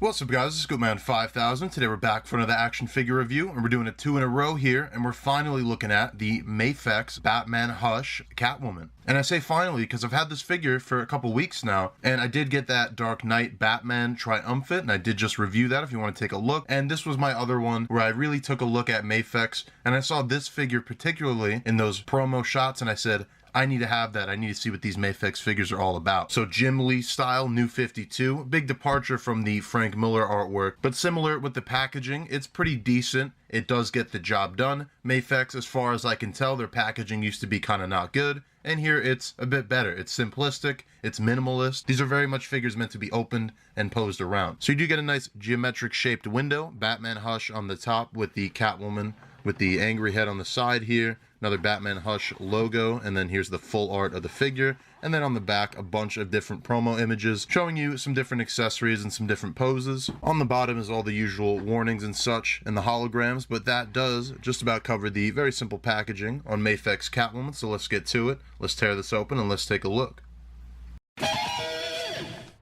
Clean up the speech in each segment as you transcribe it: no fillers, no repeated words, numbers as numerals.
What's up, guys? This is Goatman 5000. Today we're back for another action figure review, and we're doing it 2 in a row here, and we're finally looking at the MAFEX Batman Hush Catwoman. And I say finally because I've had this figure for a couple weeks now, and I did get that Dark Knight Batman Triumphant, and I did just review that if you want to take a look. And this was my other one where I really took a look at MAFEX, and I saw this figure particularly in those promo shots, and I said, I need to have that. I need to see what these MAFEX figures are all about. So Jim Lee style, New 52. Big departure from the Frank Miller artwork, but similar with the packaging. It's pretty decent. It does get the job done. MAFEX, as far as I can tell, their packaging used to be kind of not good. And here it's a bit better. It's simplistic, it's minimalist. These are very much figures meant to be opened and posed around. So you do get a nice geometric shaped window. Batman Hush on the top with the Catwoman with the angry head on the side here. Another Batman Hush logo, and then here's the full art of the figure. And then on the back, a bunch of different promo images showing you some different accessories and some different poses. On the bottom is all the usual warnings and such and the holograms, but that does just about cover the very simple packaging on MAFEX Catwoman. So let's get to it. Let's tear this open and let's take a look.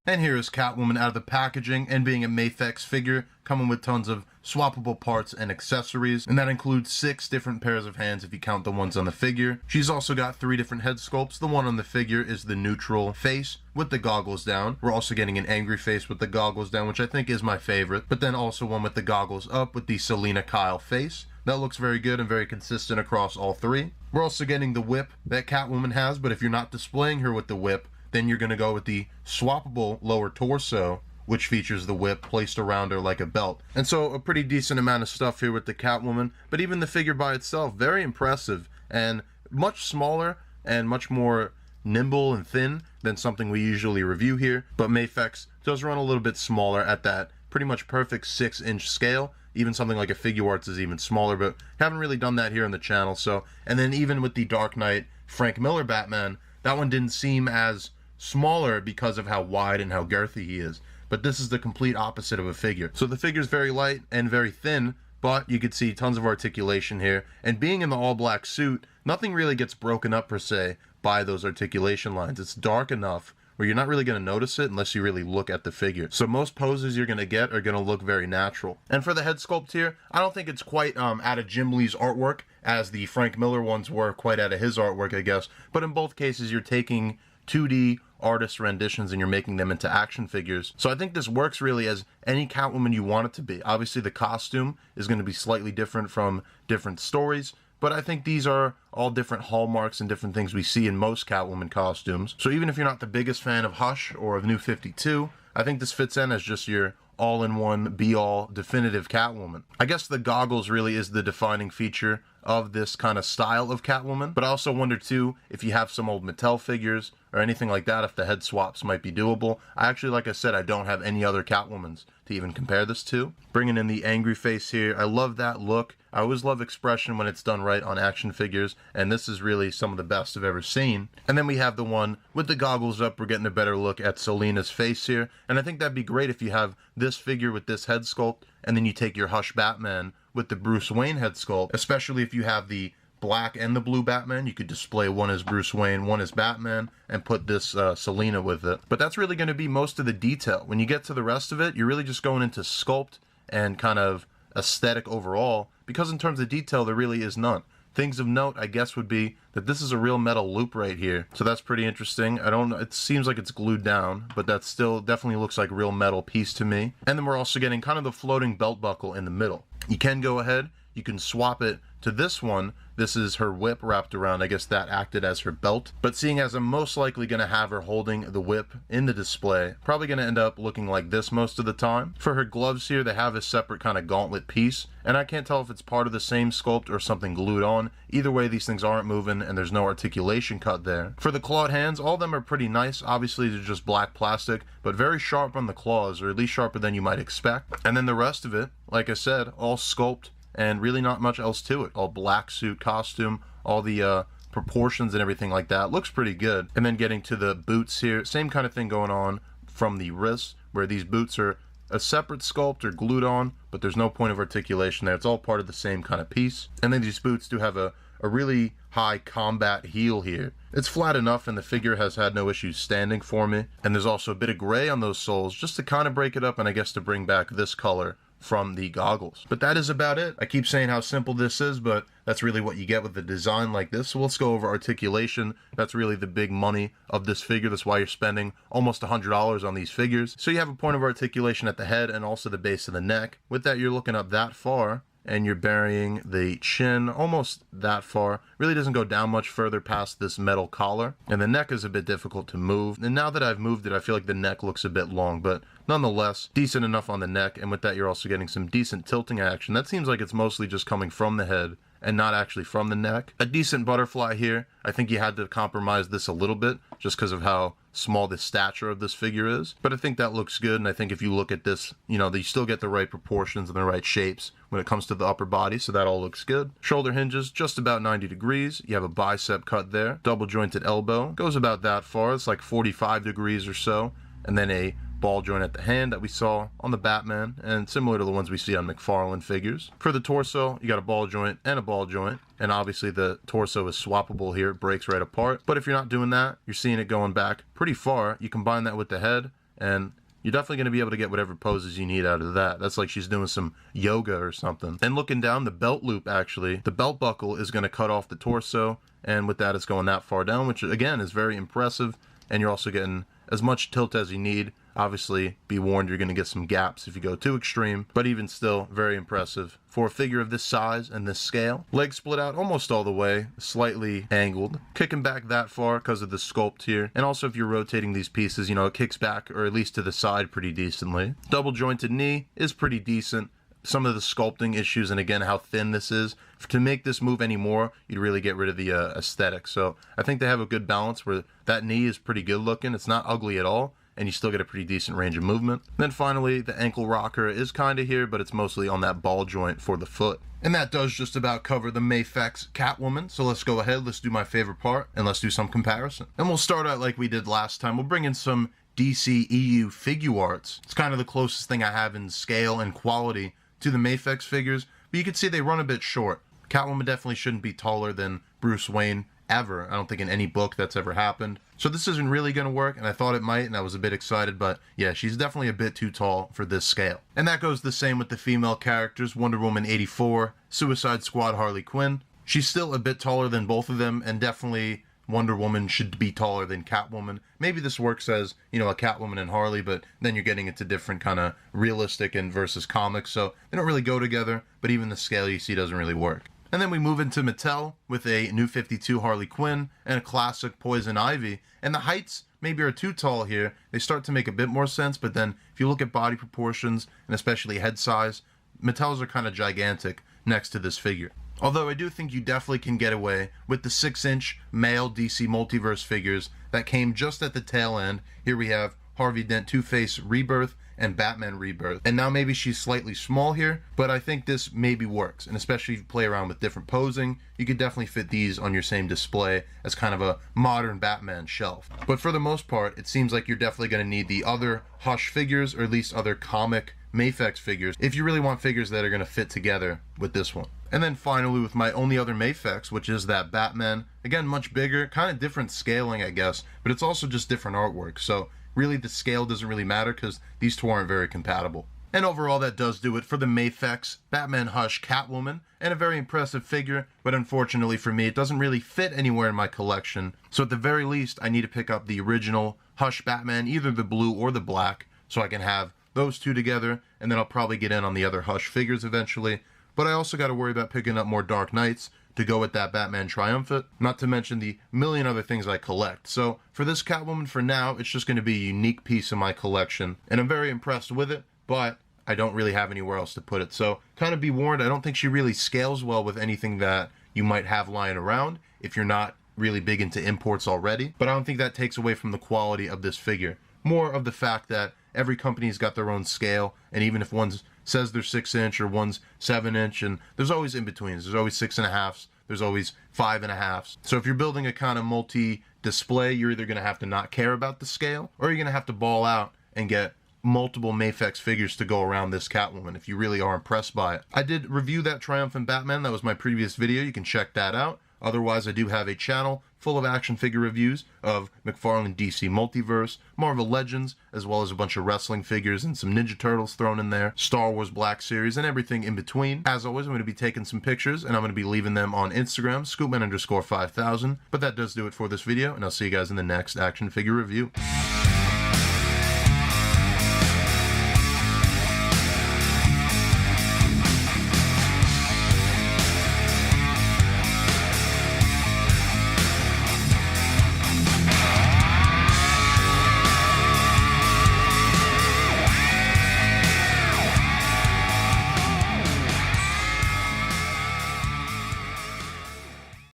And here is Catwoman out of the packaging, and being a MAFEX figure, coming with tons of swappable parts and accessories, and that includes 6 different pairs of hands if you count the ones on the figure. She's also got 3 different head sculpts. The one on the figure is the neutral face with the goggles down. We're also getting an angry face with the goggles down, which I think is my favorite, but then also one with the goggles up with the Selina Kyle face. That looks very good and very consistent across all 3. We're also getting the whip that Catwoman has, but if you're not displaying her with the whip, then you're going to go with the swappable lower torso, which features the whip placed around her like a belt. And so a pretty decent amount of stuff here with the Catwoman, but even the figure by itself, very impressive and much smaller and much more nimble and thin than something we usually review here. But MAFEX does run a little bit smaller at that pretty much perfect 6-inch scale. Even something like a Figuarts is even smaller, but haven't really done that here on the channel. So, and then even with the Dark Knight Frank Miller Batman, that one didn't seem as smaller because of how wide and how girthy he is. But this is the complete opposite of a figure. So the figure's very light and very thin, but you could see tons of articulation here. And being in the all-black suit, nothing really gets broken up per se by those articulation lines. It's dark enough where you're not really going to notice it unless you really look at the figure. So most poses you're going to get are going to look very natural. And for the head sculpt here, I don't think it's quite out of Jim Lee's artwork as the Frank Miller ones were quite out of his artwork, I guess. But in both cases, you're taking 2D artist renditions and you're making them into action figures. So I think this works really as any Catwoman you want it to be. Obviously the costume is going to be slightly different from different stories, but I think these are all different hallmarks and different things we see in most Catwoman costumes. So even if you're not the biggest fan of Hush or of New 52, I think this fits in as just your all-in-one, be-all, definitive Catwoman. I guess the goggles really is the defining feature of this kind of style of Catwoman, but I also wonder too if you have some old Mattel figures or anything like that, if the head swaps might be doable. I actually, like I said, I don't have any other Catwomans to even compare this to. Bringing in the angry face here, I love that look. I always love expression when it's done right on action figures, and this is really some of the best I've ever seen. And then we have the one with the goggles up. We're getting a better look at Selina's face here, and I think that'd be great if you have this figure with this head sculpt, and then you take your Hush Batman with the Bruce Wayne head sculpt, especially if you have the black and the blue Batman. You could display one as Bruce Wayne, one as Batman, and put this Selina with it. But that's really going to be most of the detail. When you get to the rest of it, you're really just going into sculpt and kind of aesthetic overall, because in terms of detail, there really is none. Things of note, I guess, would be that this is a real metal loop right here. So that's pretty interesting. I don't know, it seems like it's glued down, but that still definitely looks like a real metal piece to me. And then we're also getting kind of the floating belt buckle in the middle. You can go ahead, you can swap it to this one. This is her whip wrapped around. I guess that acted as her belt. But seeing as I'm most likely going to have her holding the whip in the display, probably going to end up looking like this most of the time. For her gloves here, they have a separate kind of gauntlet piece, and I can't tell if it's part of the same sculpt or something glued on. Either way, these things aren't moving and there's no articulation cut there. For the clawed hands, all of them are pretty nice. Obviously, they're just black plastic, but very sharp on the claws, or at least sharper than you might expect. And then the rest of it, like I said, all sculpt and really not much else to it. All black suit costume, all the proportions and everything like that. Looks pretty good. And then getting to the boots here, same kind of thing going on from the wrists, where these boots are a separate sculpt or glued on, but there's no point of articulation there. It's all part of the same kind of piece. And then these boots do have a really high combat heel here. It's flat enough and the figure has had no issues standing for me. And there's also a bit of gray on those soles just to kind of break it up and I guess to bring back this color from the goggles. But that is about it. I keep saying how simple this is, but that's really what you get with a design like this. So let's go over articulation. That's really the big money of this figure. That's why you're spending almost $100 on these figures. So you have a point of articulation at the head and also the base of the neck. With that, you're looking up that far and you're burying the chin almost that far. Really doesn't go down much further past this metal collar. And the neck is a bit difficult to move. And now that I've moved it, I feel like the neck looks a bit long, but nonetheless, decent enough on the neck. And with that, you're also getting some decent tilting action. That seems like it's mostly just coming from the head and not actually from the neck. A decent butterfly here. I think you had to compromise this a little bit just because of how small the stature of this figure is. But I think that looks good, and I think if you look at this, you know, you still get the right proportions and the right shapes when it comes to the upper body, so that all looks good. Shoulder hinges just about 90 degrees. You have a bicep cut there. Double jointed elbow goes about that far. It's like 45 degrees or so. And then a ball joint at the hand that we saw on the Batman, and similar to the ones we see on McFarlane figures. For the torso, you got a ball joint and a ball joint, and obviously the torso is swappable here, it breaks right apart. But if you're not doing that, you're seeing it going back pretty far. You combine that with the head, and you're definitely going to be able to get whatever poses you need out of that. That's like she's doing some yoga or something. And looking down, the belt loop actually, the belt buckle is going to cut off the torso, and with that it's going that far down, which again is very impressive, and you're also getting as much tilt as you need. Obviously, be warned, you're going to get some gaps if you go too extreme, but even still, very impressive. For a figure of this size and this scale, legs split out almost all the way, slightly angled, kicking back that far because of the sculpt here. And also if you're rotating these pieces, you know, it kicks back, or at least to the side, pretty decently. Double jointed knee is pretty decent. Some of the sculpting issues, and again, how thin this is. To make this move anymore, you'd really get rid of the aesthetic. So I think they have a good balance where that knee is pretty good looking. It's not ugly at all, and you still get a pretty decent range of movement. Then finally, the ankle rocker is kind of here, but it's mostly on that ball joint for the foot. And that does just about cover the MAFEX Catwoman. So let's go ahead, let's do my favorite part, and let's do some comparison. And we'll start out like we did last time. We'll bring in some DC EU figure arts. It's kind of the closest thing I have in scale and quality to the MAFEX figures, but you can see they run a bit short. Catwoman definitely shouldn't be taller than Bruce Wayne ever. I don't think in any book that's ever happened. So this isn't really going to work, and I thought it might, and I was a bit excited, but yeah, she's definitely a bit too tall for this scale. And that goes the same with the female characters, Wonder Woman 84, Suicide Squad Harley Quinn. She's still a bit taller than both of them, and definitely Wonder Woman should be taller than Catwoman. Maybe this works as, you know, a Catwoman and Harley, but then you're getting into different kind of realistic and versus comics, so they don't really go together, but even the scale you see doesn't really work. And then we move into Mattel with a New 52 Harley Quinn and a classic Poison Ivy, and the heights maybe are too tall here. They start to make a bit more sense, but then if you look at body proportions, and especially head size, Mattel's are kind of gigantic next to this figure. Although I do think you definitely can get away with the 6-inch male DC Multiverse figures that came just at the tail end. Here we have Harvey Dent Two-Face Rebirth and Batman Rebirth. And now maybe she's slightly small here, but I think this maybe works. And especially if you play around with different posing, you could definitely fit these on your same display as kind of a modern Batman shelf. But for the most part, it seems like you're definitely going to need the other Hush figures, or at least other comic MAFEX figures, if you really want figures that are going to fit together with this one. And then finally with my only other MAFEX, which is that Batman. Again, much bigger, kind of different scaling, I guess, but it's also just different artwork. So really the scale doesn't really matter because these two aren't very compatible. And overall, that does do it for the MAFEX Batman Hush Catwoman, and a very impressive figure, but unfortunately for me, it doesn't really fit anywhere in my collection. So at the very least, I need to pick up the original Hush Batman, either the blue or the black, so I can have those two together, and then I'll probably get in on the other Hush figures eventually. But I also got to worry about picking up more Dark Knights to go with that Batman Triumphant, not to mention the million other things I collect. So for this Catwoman, for now, it's just going to be a unique piece of my collection, and I'm very impressed with it, but I don't really have anywhere else to put it. So kind of be warned, I don't think she really scales well with anything that you might have lying around if you're not really big into imports already, but I don't think that takes away from the quality of this figure. More of the fact that every company's got their own scale, and even if one says they're 6-inch or one's 7-inch, and there's always in-betweens. There's always 6.5s, there's always 5.5s. So if you're building a kind of multi-display, you're either going to have to not care about the scale, or you're going to have to ball out and get multiple MAFEX figures to go around this Catwoman if you really are impressed by it. I did review that Triumphant Batman. That was my previous video. You can check that out. Otherwise, I do have a channel full of action figure reviews of McFarlane DC Multiverse, Marvel Legends, as well as a bunch of wrestling figures and some Ninja Turtles thrown in there, Star Wars Black Series, and everything in between. As always, I'm going to be taking some pictures, and I'm going to be leaving them on Instagram, scoopman_5000. But that does do it for this video, and I'll see you guys in the next action figure review.